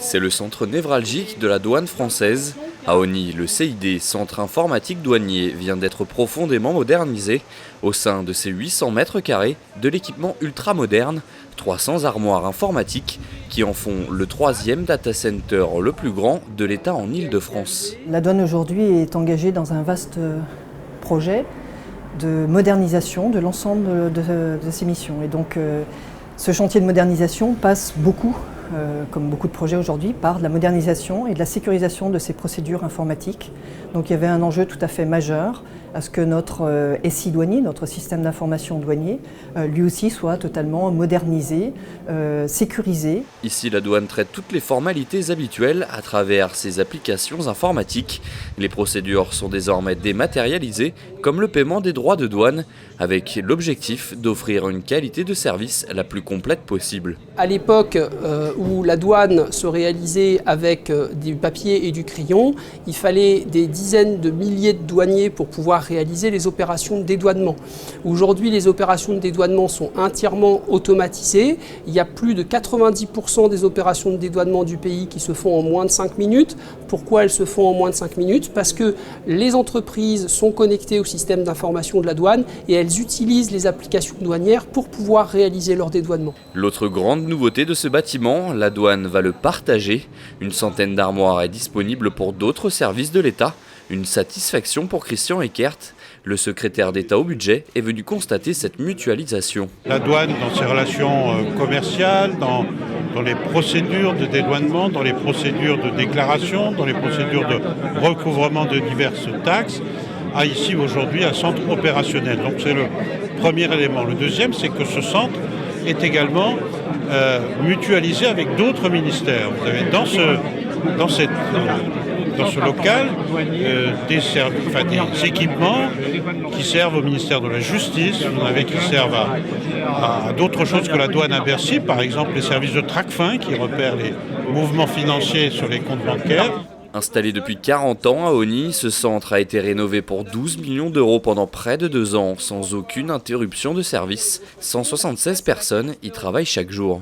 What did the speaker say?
C'est le centre névralgique de la douane française. À Osny, le CID, Centre informatique douanier, vient d'être profondément modernisé. Au sein de ses 800 mètres carrés, de l'équipement ultra moderne, 300 armoires informatiques qui en font le 3e data center le plus grand de l'État en Île-de-France. La douane aujourd'hui est engagée dans un vaste projet de modernisation de l'ensemble de ses missions. Et donc ce chantier de modernisation passe beaucoup, comme beaucoup de projets aujourd'hui, par la modernisation et de la sécurisation de ces procédures informatiques. Donc il y avait un enjeu tout à fait majeur à ce que notre SI douanier, notre système d'information douanier, lui aussi soit totalement modernisé, sécurisé. Ici, la douane traite toutes les formalités habituelles à travers ses applications informatiques. Les procédures sont désormais dématérialisées, comme le paiement des droits de douane, avec l'objectif d'offrir une qualité de service la plus complète possible. À l'époque où la douane se réalisait avec du papier et du crayon, il fallait des dizaines de milliers de douaniers pour pouvoir réaliser les opérations de dédouanement. Aujourd'hui, les opérations de dédouanement sont entièrement automatisées. Il y a plus de 90% des opérations de dédouanement du pays qui se font en moins de 5 minutes. Pourquoi elles se font en moins de 5 minutes? Parce que les entreprises sont connectées au système d'information de la douane et elles utilisent les applications douanières pour pouvoir réaliser leur dédouanement. L'autre grande nouveauté de ce bâtiment, la douane va le partager. Une centaine d'armoires est disponible pour d'autres services de l'État. Une satisfaction pour Christian Eckert. Le secrétaire d'État au budget est venu constater cette mutualisation. La douane, dans ses relations commerciales, dans les procédures de dédouanement, dans les procédures de déclaration, dans les procédures de recouvrement de diverses taxes, a ici aujourd'hui un centre opérationnel. Donc c'est le premier élément. Le deuxième, c'est que ce centre est également mutualisé avec d'autres ministères. Vous avez dans ce local des équipements qui servent au ministère de la Justice, vous en avez qui servent à d'autres choses que la douane à Bercy, par exemple les services de Tracfin qui repèrent les mouvements financiers sur les comptes bancaires. Installé depuis 40 ans à Osny, ce centre a été rénové pour 12 millions d'euros pendant près de 2 ans, sans aucune interruption de service. 176 personnes y travaillent chaque jour.